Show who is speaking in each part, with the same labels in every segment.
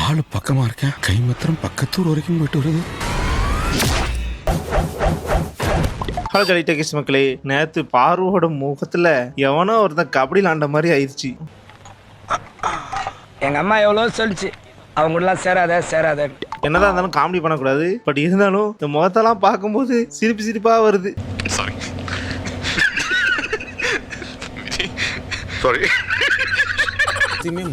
Speaker 1: ஆளு பக்கமா இருக்கேன், கை மாத்திரம் பக்கத்தூர் வரைக்கும் போயிட்டு வருது.
Speaker 2: ஹலோ ஜாலி டேக்கிஸ் மக்களே, நேற்று பார்வோட முகத்துல எவனோ ஒருத்தன் கபடி விளாண்ட மாதிரி ஆயிடுச்சு.
Speaker 3: எங்க அம்மா எவ்வளோ சொல்லிச்சு, அவங்க எல்லாம் சேராத.
Speaker 2: என்னதான் இருந்தாலும் காமெடி பண்ணக்கூடாது, பட் இருந்தாலும் இந்த முகத்தெல்லாம் பார்க்கும்போது சிரிப்பா வருது.
Speaker 1: சாரி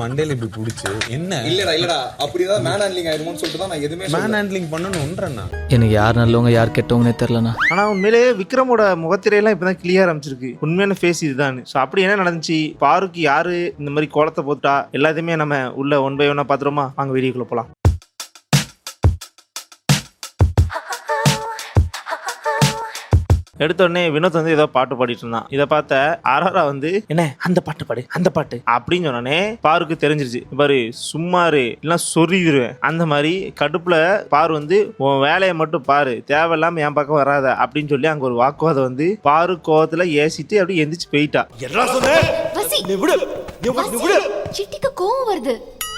Speaker 1: மண்டையில இப்படி புடிச்சு என்ன
Speaker 4: இல்லடா அப்படிதான் மேன் ஹேண்ட்லிங் ஆயிடுமோன்னு சொல்லிட்டு தான் நான் எதுவுமே
Speaker 1: மேன் ஹேண்ட்லிங் பண்ணணும்ன்றேன்னா
Speaker 5: எனக்கு யார் நல்லவங்க யார் கெட்டவங்கன்னே தெரியலண்ணா.
Speaker 2: ஆனா உண்மையிலேயே விக்ரமோட முகத்திரையெல்லாம் இப்பதான் கிளியர் ஆரம்பிச்சிருக்கு. உண்மையான ஃபேஸ் இதுதான். ஸோ அப்படி என்ன நடந்துச்சு, பாருக்கு யாரு இந்த மாதிரி கோலத்தை போட்டா, எல்லாத்தையுமே நம்ம உள்ள ஒன் பை ஒன்னா பாத்துருமா. வாங்க வீடியோக்குள்ள போலாம். எடுத்த உடனே வினோத் வந்து ஏதோ பாட்டு பாடிட்டு இருந்தான். இதை பார்த்த ஆராரா வந்து என்ன அந்த பாட்டு பாடு அந்த பாட்டு அப்படின்னு சொன்னோடனே பாருக்கு தெரிஞ்சிருச்சு. பாரு சும்மாரு இல்லைன்னா சொருகிடுவேன் அந்த மாதிரி கடுப்புல பாரு வந்து உன் வேலையை மட்டும் பாரு, தேவையில்லாம என் பக்கம் வராத அப்படின்னு சொல்லி அங்க ஒரு வாக்குவாதம் வந்து பாரு கோவத்துல ஏசிட்டு அப்படியே எந்திரிச்சு போயிட்டா.
Speaker 6: கோவம் வருது.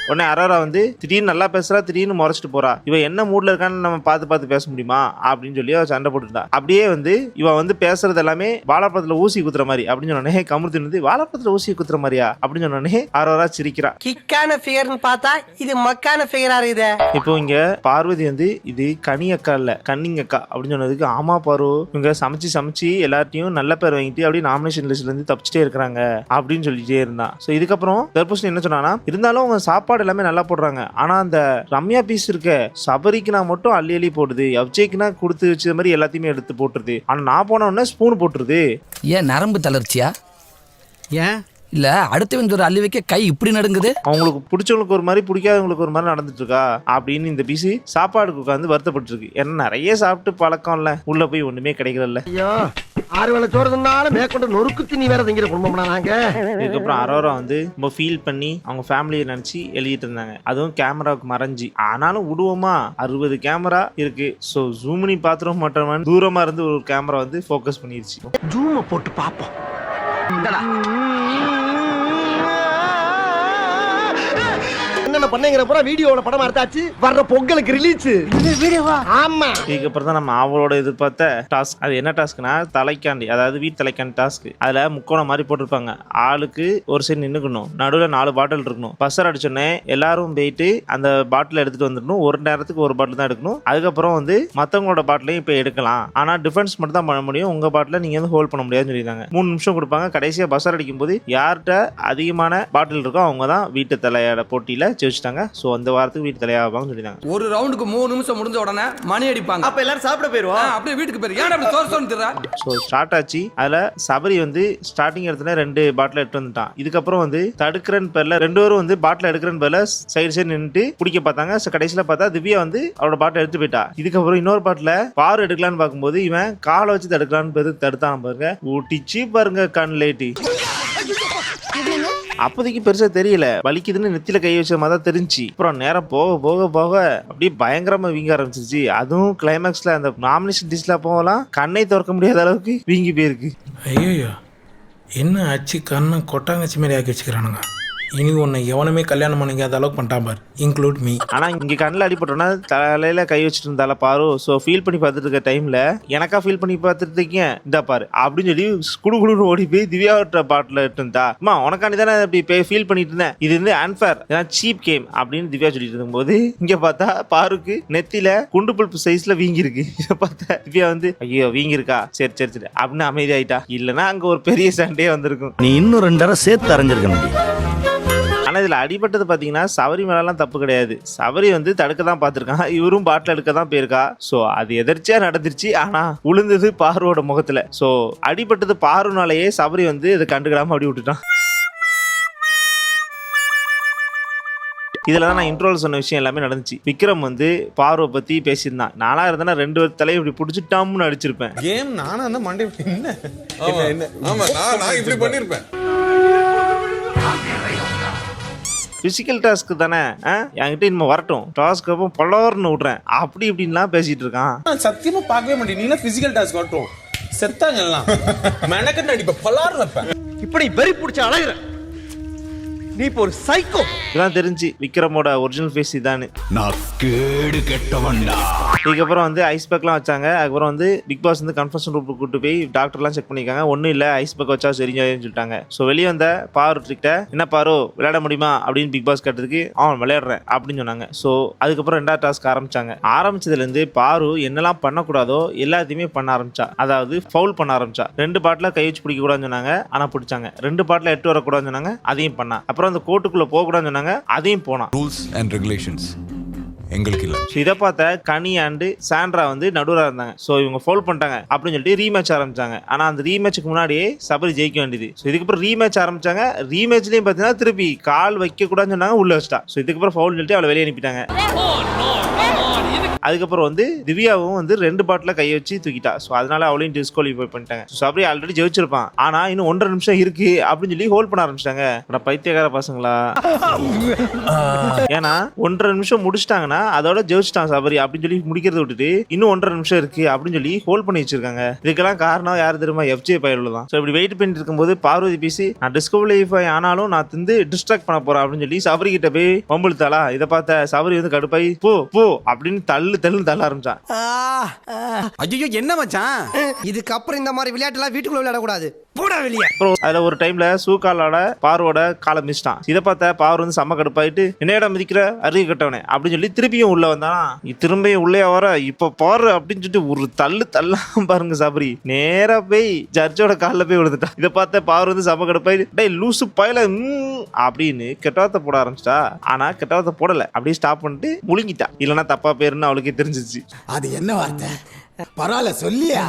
Speaker 2: உடனே அரோரா வந்து திடீர்னு நல்லா பேசுறா, திடீர்னு முறைச்சிட்டு போறா. இவ என்ன மூட்ல இருக்கான்னு நம்ம பார்த்து பேச முடியுமா அப்படின்னு சொல்லி அவ சண்டை போட்டுட்டா. அப்படியே வந்து இவ வந்து பேசுறது எல்லாமே வாழைப்பழத்துல ஊசி குத்துற மாதிரி அப்படின்னு சொன்னே. கமுர்த்தி வந்து வாழைப்பழத்துல ஊசி குத்துற மாதிரியா அப்படின்னு சொன்னே அரோரா சிரிக்கிறா.
Speaker 3: கிக்கான ஃபிகர்னு பார்த்தா இது மக்கான ஃபிகரா இருக்குது.
Speaker 2: இப்போ இங்க பார்வதி வந்து இது கனி அக்கா இல்ல கன்னிங் அக்கா அப்படின்னு சொன்னதுக்கு ஆமா பாரு இவங்க சமைச்சு எல்லாத்தையும் நல்ல பேர் வாங்கிட்டு அப்படியே நாமினேஷன் லிஸ்ட்ல இருந்து தப்பிச்சுட்டே இருக்காங்க அப்படின்னு சொல்லிட்டே இருந்தான். ஸோ இதுக்கப்புறம் தர்பூசணி என்ன சொன்னானா, இருந்தாலும் அவங்க சாப்பாடு எல்லாமே நல்லா போடுறாங்க, ஆனா அந்த ரம்யா பீஸ் இருக்க சபரிக்குனா மட்டும் அள்ளி போடுது, அப்ஜேக்குனா கொடுத்து வச்ச மாதிரி எல்லாத்தையுமே எடுத்து போட்டுருது. ஆனா நான் போன உடனே ஸ்பூன் போட்டுருது.
Speaker 5: ஏன் நரம்பு தளர்ச்சியா? ஏன் இல்ல அடுத்தவன் ஒரு அள்ளி வைக்க கை இப்படி நடுங்குது?
Speaker 2: அவங்களுக்கு பிடிச்சவங்களுக்கு ஒரு மாதிரி பிடிக்காதவங்களுக்கு ஒரு மாதிரி நடந்துட்டு இருக்கா அப்படின்னு இந்த பீஸ் சாப்பாடுக்கு உட்காந்து வருத்தப்பட்டு இருக்கு. ஏன்னா நிறைய சாப்பிட்டு பழக்கம் இல்ல, உள்ள போய் ஒண்ணுமே கிடைக்கல.
Speaker 3: ஐயோ ஆறுவேளை சோறுனால மேற்கொண்டு நொறுக்கு திணி வேற திங்கிற குடும்பம்னா நாங்க.
Speaker 2: இதுக்கப்புறம் அரோரா வந்து ரொம்ப ஃபீல் பண்ணி அவங்க ஃபேமிலியை நினைச்சு எழுதிட்டு இருந்தாங்க. அதுவும் கேமராவுக்கு மறைஞ்சி. ஆனாலும் விடுவோமா, 60 கேமரா இருக்கு. ஸோ ஜூம் பண்ணி பாத்துருவோம் மாட்டோம், தூரமா இருந்து ஒரு கேமரா வந்து ஃபோக்கஸ் பண்ணிருச்சு.
Speaker 3: ஜூம போட்டு பாப்போம். என்ன பண்ணீங்கற பூரா வீடியோல படம் எடுத்தாச்சு, வர்ற பொங்கலுக்கு ரிலீஸ் வீடியோவா. ஆமா,
Speaker 2: இதுக்கப்புறம் தான் நம்ம அவளோட எதிர்பார்த்த டாஸ்க். அது என்ன டாஸ்க்னா தலைக்காண்டி, அதாவது வீட்டு தலைக்காண்டி டாஸ்க். அதுல முக்கோணம் மாதிரி போட்டிருப்பாங்க. ஆளுக்கு ஒரு சைடு நின்னுக்கணும், நடுவில் 4 பாட்டில் இருக்கணும். பஸ்ஸர் அடிச்சோடனே எல்லாரும் போயிட்டு அந்த பாட்டில் எடுத்துட்டு வந்துடணும். ஒரு நேரத்துக்கு ஒரு பாட்டில் தான் எடுக்கணும். அதுக்கப்புறம் வந்து மற்றவங்களோட பாட்டிலையும் இப்போ எடுக்கலாம், ஆனா டிஃபென்ஸ் மட்டும் தான் பண்ண முடியும். உங்க பாட்டில நீங்க வந்து ஹோல்ட் பண்ண முடியாதுன்னு சொல்லியிருந்தாங்க. 3 நிமிஷம் கொடுப்பாங்க. கடைசியா பஸ்ஸர் அடிக்கும் போது யார்கிட்ட அதிகமான பாட்டில் இருக்கோ அவங்க தான் வீட்டு தலையோட போட்டியில வச்சுட்டாங்க. சோ அந்த வாரத்துக்கு வீட்டு தலையாவாங்க சொல்லிட்டாங்க.
Speaker 7: ஒரு ரவுண்டுக்கு 3 நிமிஷம் முடிஞ்ச உடனே மணி அடிப்பாங்க.
Speaker 3: அப்ப எல்லாரும் சாப்பிட போயிடுவோம்.
Speaker 7: அப்படியே வீட்டுக்கு போயிரு. ஏன் அப்படி சோறு திரா?
Speaker 2: சோ ஸ்டார்ட் ஆச்சு. அதுல சபரி வந்து ஸ்டார்டிங் இடத்துல 2 பாட்டில் எடுத்து வந்துட்டான். இதுக்கப்புறம் வந்து தடுக்கிறன் பேர்ல 2 பேரும் வந்து பாட்டில் எடுக்கிறன் பேர்ல சைடு நின்றுட்டு பிடிக்க பார்த்தாங்க. கடைசியில பார்த்தா திவ்யா வந்து அவரோட பாட்டில் எடுத்து போயிட்டா. இதுக்கப்புறம் இன்னொரு பாட்டில பாரு எடுக்கலான்னு பார்க்கும்போது இவன் காலை வச்சு தடுக்கலான்னு தடுத்தான் பாருங்க. ஊட்டிச்சு பாருங்க கண் லைட்டு. அப்போதைக்கு பெருசா தெரியல, வலிக்குதுன்னு நெத்தில கை வச்ச மாதிரி தான் தெரிஞ்சு. அப்புறம் நேரம் போக அப்படியே பயங்கரமா வீங்க ஆரம்பிச்சிருச்சு. அதுவும் கிளைமேக்ஸ்ல அந்த நாமினேஷன் டிஷ்ல போகலாம் கண்ணை திறக்க முடியாத அளவுக்கு வீங்கி போயிருக்கு.
Speaker 8: ஐயோ என்ன ஆச்சு, கண்ணை கொட்டாங்கச்சி மாதிரி ஆக்கி வச்சுக்கிறானுங்க. இனி உன்னை எவனுமே கல்யாணம் பண்ணிக்காத அளவுக்கு பண்ணிட்டான் பாரு, இன்க்ளூட் மீ.
Speaker 2: ஆனா இங்க கண்ணில் அடிபட்டோன்னா தலையில கை வச்சுட்டு இருந்தால பாரு. ஸோ ஃபீல் பண்ணி பார்த்துட்டு இருக்க டைம்ல எனக்கா ஃபீல் பண்ணி பார்த்துட்டு இருக்கீங்க இந்த பாரு அப்படின்னு சொல்லி குடுகுடுன்னு ஓடி போய் திவ்யாவோட பாட்டில் இருந்தா. அம்மா உனக்காண்டி தானே அப்படி ஃபீல் பண்ணிட்டு இருந்தேன், இது வந்து அன்ஃபேர், சீப் கேம் அப்படின்னு திவ்யா சொல்லிட்டு இருக்கும்போது இங்க பார்த்தா பாருக்கு நெத்தில குண்டு பல்பு சைஸ்ல வீங்கி இருக்கு. இதை பார்த்தா திவ்யா வந்து ஐயோ வீங்கி இருக்கா, சரி அப்படின்னு அமைதி ஆயிட்டா. இல்லைன்னா அங்க ஒரு பெரிய சண்டையே வந்திருக்கும்.
Speaker 9: நீ இன்னும் 2 தடவை சேர்த்து அரைஞ்சிருக்க முடியும்.
Speaker 2: ஆனா இதுல அடிபட்டது பாத்தீங்கன்னா சபரி மேலாம் தப்பு கிடையாது. சபரி வந்து தடுக்க தான் பாத்துருக்கான், இவரும் பாட்டில் எடுக்க தான் போயிருக்கா. சோ அது எதிர்ச்சியா நடந்துருச்சு. ஆனா உளுந்தது பாருவோட முகத்துல. சோ அடிபட்டது பாருனாலேயே சபரி வந்து இதை கண்டுக்கிடாம அப்படி விட்டுட்டான். இதுலதான் நான் இன்ட்ரோல சொன்ன விஷயம் எல்லாமே நடந்துச்சு. விக்ரம் வந்து பார்வை பத்தி பேசியிருந்தான். நானா இருந்தா 2 தலையை இப்படி பிடிச்சிட்டாம்னு அடிச்சிருப்பேன்.
Speaker 1: கேம் நானா அந்த மண்டே என்ன
Speaker 4: நான் இப்படி பண்ணிருப்பேன்.
Speaker 2: பிசிக்கல் டாஸ்க் தானே, என்கிட்ட இனிமே வரட்டும் டாஸ்க் அப்போ பலர்னு விட்றேன் அப்படி இப்படின்லாம் பேசிட்டு இருக்கான்.
Speaker 8: சத்தியமா பார்க்கவே மாட்டேன். நீ பிசிக்கல் டாஸ்க் வரட்டும் செத்தாங்க எல்லாம் மெனக்கட்டு அடிப்ப பலார் வைப்பேன்.
Speaker 3: இப்படி வெறி பிடிச்ச அழகுற நீ இப்போ ஒரு சைக்கோ.
Speaker 2: இதெல்லாம் தெரிஞ்சு விக்ரமோட ஒரிஜினல் ஃபேஸ் இதான்னு.
Speaker 9: நான் கேடு கெட்டவன்டா.
Speaker 2: இதுக்கப்புறம் வந்து ஐஸ் பேக்லாம் வச்சாங்க. அதுக்கப்புறம் வந்து பிக் பாஸ் வந்து கன்ஃபர்ஷன் ரூமுக்கு கூட்டு போய் டாக்டர்லாம் செக் பண்ணியிருக்காங்க. ஒன்றும் இல்லை, ஐஸ் பேக் வச்சா சரிஞ்சாதுன்னு சொல்லிட்டாங்க. ஸோ வெளியே வந்த கிட்ட என்ன பாரு விளையாட முடியுமா அப்படின்னு பிக் பாஸ் கேட்டதுக்கு அவன் விளையாடுறேன் அப்படின்னு சொன்னாங்க. ஸோ அதுக்கப்புறம் 2வது டாஸ்க் ஆரம்பிச்சதுலேருந்து பாரு என்னெல்லாம் பண்ணக்கூடாதோ எல்லாத்தையுமே பண்ண ஆரம்பிச்சா. அதாவது ஃபவுல் பண்ண ஆரம்பிச்சா. 2 பாட்டில் கை வச்சு பிடிக்க கூடாதுன்னு சொன்னாங்க, ஆனால் பிடிச்சாங்க. 2 பாட்டில் எட்டு வரக்கூடாதுன்னு சொன்னாங்க, அதையும் பண்ணா. அப்புறம் அந்த கோர்ட்டுக்குள்ள போகக்கூடாதுன்னு சொன்னாங்க, அதையும் போனா.
Speaker 4: ரூல்ஸ் அண்ட் ரெகுலேஷன்ஸ் எங்களுக்கு இல்ல.
Speaker 2: இதை பார்த்த கனி அண்ட் சாண்ட்ரா வந்து நடுவராக இருந்தாங்க. ஸோ இவங்க ஃபவுல் பண்ணிட்டாங்க அப்படின்னு சொல்லிட்டு ரீமேட்ச் ஆரம்பிச்சாங்க. ஆனால் அந்த ரீமேட்சுக்கு முன்னாடியே சபரி ஜெயிக்க வேண்டியது. ஸோ இதுக்கப்புறம் ரீமேட்ச் ஆரம்பிச்சாங்க. ரீமேட்ச்லேயும் பார்த்தீங்கன்னா திருப்பி கால் வைக்கக்கூடாதுன்னு சொன்னாங்க, உள்ள வச்சிட்டா. ஸோ இதுக்கப்புறம் ஃபவுல் சொல்லிட்டு அவளை வெளியே அனுப்பிட்டாங்க. அதுக்கப்புறம் வந்து திவ்யாவும் வந்து 2 பாட்டில் கையை வச்சு தூக்கிட்டா. ஸோ அதனால அவளையும் டிஸ்குவாலிஃபை பண்ணிட்டாங்க. ஸோ சபரி ஆல்ரெடி ஜெயிச்சிருப்பான், ஆனால் இன்னும் 1.5 நிமிஷம் இருக்கு அப்படின்னு சொல்லி ஹோல்ட் பண்ண ஆரம்பிச்சிட்டாங்க. பைத்தியக்கார பசங்களா. ஏன்னா 1.5 நிமிஷம் முடிச்சிட்டாங்கன்னா அதோட ஜெயிச்சிட்டான் சபரி அப்படின்னு சொல்லி முடிக்கிறத விட்டுட்டு இன்னும் 1.5 நிமிஷம் இருக்கு அப்படின்னு சொல்லி ஹோல்ட் பண்ணி வச்சிருக்காங்க. இதுக்கெல்லாம் காரணம் யார் தெரியுமா? FJ பையல் தான். ஸோ இப்படி வெயிட் பண்ணிட்டு இருக்கும்போது பார்வதி பேசி நான் டிஸ்குவாலிஃபை ஆனாலும் நான் வந்து டிஸ்ட்ராக்ட் பண்ண போறேன் அப்படின்னு சொல்லி சபரி கிட்ட போய் வம்பிழுத்தாளா. இதை பார்த்த சபரி வந்து கடுப்பாய் போ போ அப்படின்னு தள்ள ஆரம்பிச்சான்.
Speaker 3: ஐயோ என்ன மச்சான், இதுக்கப்புறம் இந்த மாதிரி விளையாட்டுலாம் வீட்டுக்குள்ள விளையாடக்கூடாது, போடா வெளியே.
Speaker 2: அதுல ஒரு டைம்ல சூக்காலோட பார்வோட காலை மிதிச்சிட்டான். இதை பார்த்த பார் வந்து செம்ம கடுப்பாயிட்டு என்னையோட மிதிக்கிற அறிவு கட்டவனே அப்படின்னு சொல்லி திருப்பியும் உள்ள வந்தான். திரும்பியும் உள்ளே வர இப்ப பாரு அப்படின்னு சொல்லிட்டு ஒரு தள்ளாம பாருங்க சபரி நேரா போய் ஜட்ஜோட காலில் போய் விழுந்துட்டான். இதை பார்த்த பார் வந்து செம்ம கடுப்பாயிட்டு டேய் லூசு பயில அப்படின்னு கெட்டவார்த்தை போட ஆரம்பிச்சிட்டா. ஆனா கெட்டவார்த்தை போடல, அப்படியே ஸ்டாப் பண்ணிட்டு முழுங்கிட்டா. இல்லைன்னா தப்பா பேருன்னு அவளுக்கே தெரிஞ்சிச்சு.
Speaker 3: அது என்ன வார்த்தை பரவாயில்ல சொல்லியா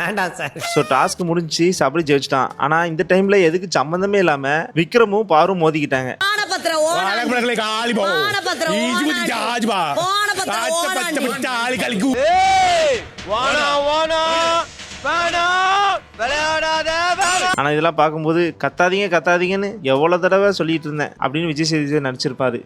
Speaker 3: வேண்டாம் சார்.
Speaker 2: ஸோ டாஸ்க் முடிஞ்சு சபரி ஜெயிச்சிட்டான். ஆனா இந்த டைம்ல எதுக்கு சம்பந்தமே இல்லாம விக்ரமும் பாரும் மோதிக்கிட்டாங்க. ஆனா இதெல்லாம் பார்க்கும்போது கத்தாதீங்கன்னு எவ்வளவு தடவை சொல்லிட்டு இருந்தேன் அப்படின்னு விஜய் சேதுபதி நடிச்சிருப்பாரு.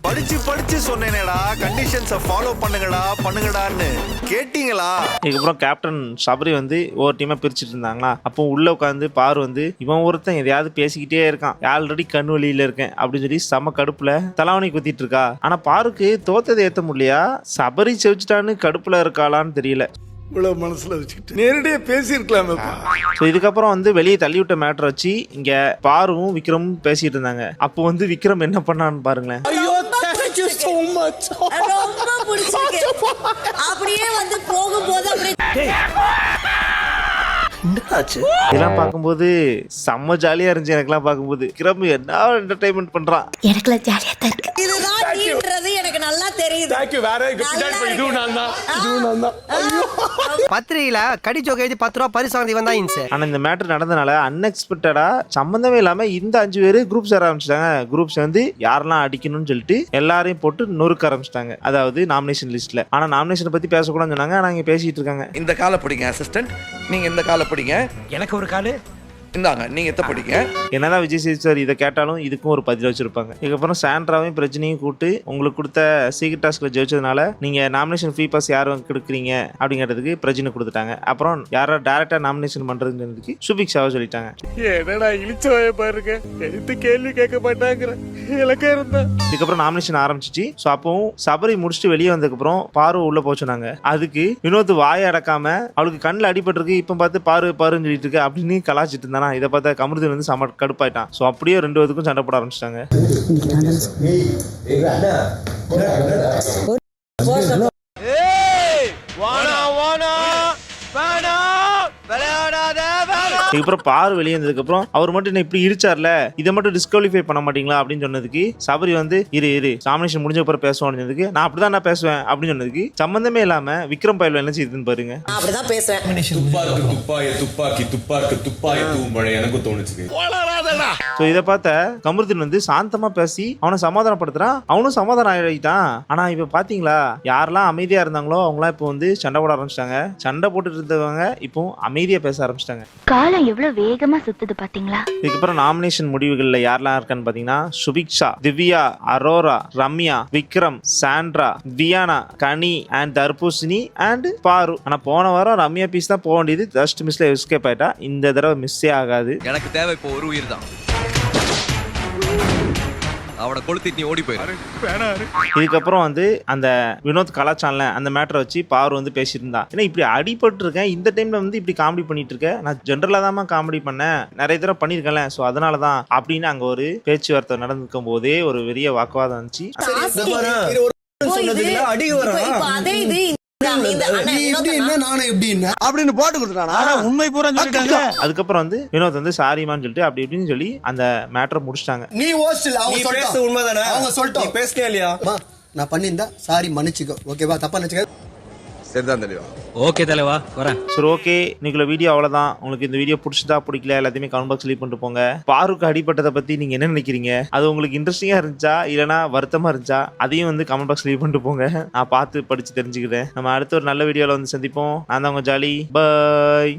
Speaker 9: படிச்சு சொன்னேனேடா, கண்டிஷன்ஸை ஃபாலோ பண்ணுங்கடான்னு கேட்டீங்களா?
Speaker 2: இதுக்கப்புறம் கேப்டன் சபரி வந்து ஒவ்வொரு டீமா பிரிச்சுட்டு இருந்தாங்களா. அப்போ உள்ள உட்காந்து பாரு வந்து இவன் ஒருத்தன் எதையாவது பேசிக்கிட்டே இருக்கான், ஆல்ரெடி கண் வழியில இருக்கேன் அப்படின்னு சொல்லி செம கடுப்புல தலாவணி குத்திட்டு இருக்கா. ஆனா பாருக்கு தோத்ததை ஏத்த முடியலையா, சபரி செவிச்சிட்டான்னு கடுப்புல இருக்காளான்னு தெரியல.
Speaker 9: மனசுல வச்சுக்கிட்டு நேரடியா பேசியிருக்கலாமே.
Speaker 2: ஸோ இதுக்கப்புறம் வந்து வெளியே தள்ளி விட்ட மேட்டர் வச்சு இங்க பாருவும் விக்ரமும் பேசிட்டு இருந்தாங்க. அப்போ வந்து விக்ரம் என்ன பண்ணான்னு பாருங்களேன்.
Speaker 6: அப்படியே வந்து போகும்போது
Speaker 2: இதெல்லாம் பார்க்கும்போது செம்ம ஜாலியா இருந்துச்சு. எனக்குலாம் பார்க்கும்போது விக்ரம் என்ன என்டர்டைன்மெண்ட் பண்றான்.
Speaker 6: எனக்குலாம் ஜாலியா தான் இருக்கு. இதுதான் டீம்ன்றது எனக்கு நல்லா தெரியுது.
Speaker 3: பத்திரிகையில கடி ஜோக் எழுதி 10 ரூபா பரிசு வாங்கி வந்தா இன்சு.
Speaker 2: ஆனா இந்த மேட்டர் நடந்தனால அன்எக்ஸ்பெக்டடா சம்பந்தமே இல்லாம இந்த 5 பேரு குரூப் சேர ஆரம்பிச்சிட்டாங்க. குரூப்ஸ் வந்து யாரெல்லாம் அடிக்கணும்னு சொல்லிட்டு எல்லாரையும் போட்டு நொறுக்க ஆரம்பிச்சிட்டாங்க. அதாவது நாமினேஷன் லிஸ்ட்ல. ஆனா நாமினேஷன் பத்தி பேசக்கூடாதுன்னு சொன்னாங்க. ஆனா இங்க பேசிட்டு இருக்காங்க.
Speaker 7: இந்த காலை பிடிங்க அசிஸ்டன்ட், நீங்க இந்த காலை பிடிங்க,
Speaker 3: எனக்கு ஒரு காலு
Speaker 7: இந்தாங்க நீங்க எத்த பிடிங்க.
Speaker 2: என்னதான் விஜய் சேதுபதி சார் இதை கேட்டாலும் இதுக்கும் ஒரு பதில் வச்சிருப்பாங்க. இதுக்கப்புறம் சாண்ட்ராவையும் பிரச்சனையும் கூட்டு உங்களுக்கு கொடுத்த சீக்ரெட் டாஸ்க்ல ஜெயிச்சதுனால நீங்க நாமினேஷன் ஃப்ரீ பாஸ் யாரும் கொடுக்குறீங்க அப்படிங்கிறதுக்கு பிரச்சனை கொடுத்துட்டாங்க. அப்புறம் யாரோ டைரக்டா நாமினேஷன் பண்றதுங்கிறதுக்கு சுபிக்ஷாவை சொல்லிட்டாங்க.
Speaker 3: என்னடா இழிச்சவாய பாருங்க, எந்த கேள்வி கேட்க மாட்டாங்கிற இலக்கா இருந்தா.
Speaker 2: இதுக்கப்புறம் நாமினேஷன் ஆரம்பிச்சிச்சு. ஸோ அப்பவும் சபரி முடிச்சுட்டு வெளியே வந்ததுக்கப்புறம் பாரு உள்ள போச்சுனாங்க. அதுக்கு வினோத் வாயை அடக்காம அவளுக்கு கண்ணில் அடிபட்டிருக்கு, இப்போ பார்த்து பாருன்னு சொல்லிட்டு இருக்கு அப்படின்னு கலாச்சிட்டு இருந்தா. இதை பார்த்தா கமருதீன் வந்து செம கடுப்பாயிட்டான். ஸோ அப்படியே 2 பேருக்கும் சண்டை போட ஆரம்பிச்சிட்டாங்க. இதுக்கப்புறம் பாரு வெளியே வந்ததுக்கப்புறம் அவர் மட்டும் என்ன இப்படி இடிச்சார்ல, இதை மட்டும் டிஸ்குவாலிஃபை பண்ண மாட்டீங்களா அப்படின்னு சொன்னதுக்கு சபரி வந்து இரு நாமினேஷன் முடிஞ்ச அப்புறம் பேசுவான்னு சொன்னதுக்கு நான் அப்படிதான் நான் பேசுவேன் அப்படின்னு சொன்னதுக்கு சம்பந்தமே இல்லாம விக்ரம் பயில என்ன செய்யுதுன்னு பாருங்க.
Speaker 6: அப்படிதான் பேசுவேன்.
Speaker 4: துப்பாக்கி தூமழை எனக்கு தோணுச்சு.
Speaker 2: ஸோ இதை பார்த்த கமருதீன் வந்து சாந்தமா பேசி அவனை சமாதானப்படுத்துறான். அவனும் சமாதானம் ஆகிட்டான். ஆனா இப்ப பாத்தீங்களா யாரெல்லாம் அமைதியா இருந்தாங்களோ அவங்களாம் இப்போ வந்து சண்டை போட ஆரம்பிச்சிட்டாங்க. சண்டை போட்டுட்டு இருந்தவங்க இப்போ அமைதியா பேச ஆரம்பிச்சிட்டாங்க.
Speaker 6: காலம் எவ்வளவு வேகமா சுத்துது பாத்தீங்களா.
Speaker 2: இதுக்கப்புறம் நாமினேஷன் முடிவுகள்ல யாரெல்லாம் இருக்கான்னு பாத்தீங்கன்னா Subiksha, Divya, Arora, Ramya, Vikram, Sandra, Viana, Ghani and தர்பூசணி அண்ட் பாரு. ஆனா போன வாரம் ரம்யா பீஸ் தான் போக வேண்டியது, ஜஸ்ட் மிஸ்ல எஸ்கேப் ஆயிட்டா. இந்த தடவை மிஸ்ஸே ஆகாது.
Speaker 7: எனக்கு தேவை இப்போ ஒரு உயிர் தான். அவனை கொளுத்திட்டு நீ ஓடி போயிரு.
Speaker 2: இதுக்கப்புறம் வந்து அந்த வினோத் கலாச்சாரம்ல அந்த மேட்டரை வச்சு பாரு வந்து பேசியிருந்தா, ஏன்னா இப்படி அடிபட்டு இருக்கேன், இந்த டைம்ல வந்து இப்படி காமெடி பண்ணிட்டு இருக்கேன், நான் ஜென்ரலா தான் காமெடி பண்ணேன், நிறைய தடவை பண்ணியிருக்கேன்ல, ஸோ அதனாலதான் அப்படின்னு அங்க ஒரு பேச்சுவார்த்தை நடந்துக்கும் போதே ஒரு பெரிய வாக்குவாதம் வந்துச்சு.
Speaker 3: அப்படின்னு போட்டு கொடுத்துட்டானா?
Speaker 9: உண்மை பூரா சொல்லிட்டாங்க.
Speaker 2: அதுக்கப்புறம் வந்து வினோத் வந்து சாரிமான்னு சொல்லிட்டு அப்படி இப்படின்னு சொல்லி அந்த மேட்டரை முடிச்சிட்டாங்க.
Speaker 3: நீ ஹோஸ்டல் அவங்க சொல்லிட்டு உண்மைதானே அவங்க சொல்லிட்டு
Speaker 9: பேசினே இல்லையா?
Speaker 3: நான் பண்ணியிருந்தா சாரி மன்னிச்சுக்கோ, ஓகேவா? தப்பா நினைச்சுக்க.
Speaker 7: சரிதான் தெளிவா.
Speaker 5: ஓகே தலைவா வரேன்.
Speaker 2: சரி ஓகே, இன்னைக்குள்ள வீடியோ அவ்வளவுதான். உங்களுக்கு இந்த வீடியோ பிடிச்சதா பிடிக்கல எல்லாத்தையுமே கமெண்ட் பாக்ஸ் லீவ் பண்ணிட்டு போங்க. பாருக்கு அடிப்பட்டதை பத்தி நீங்க என்ன நினைக்கிறீங்க? அது உங்களுக்கு இன்ட்ரெஸ்டிங்கா இருந்துச்சா இல்லைனா வருத்தமா இருந்துச்சா? அதையும் வந்து கமெண்ட் பாக்ஸ் லீவ் பண்ணிட்டு போங்க. நான் பார்த்து படிச்சு தெரிஞ்சுக்கிறேன். நம்ம அடுத்த ஒரு நல்ல வீடியோல வந்து சந்திப்போம். நான் தான் உங்க ஜாலி. பாய்.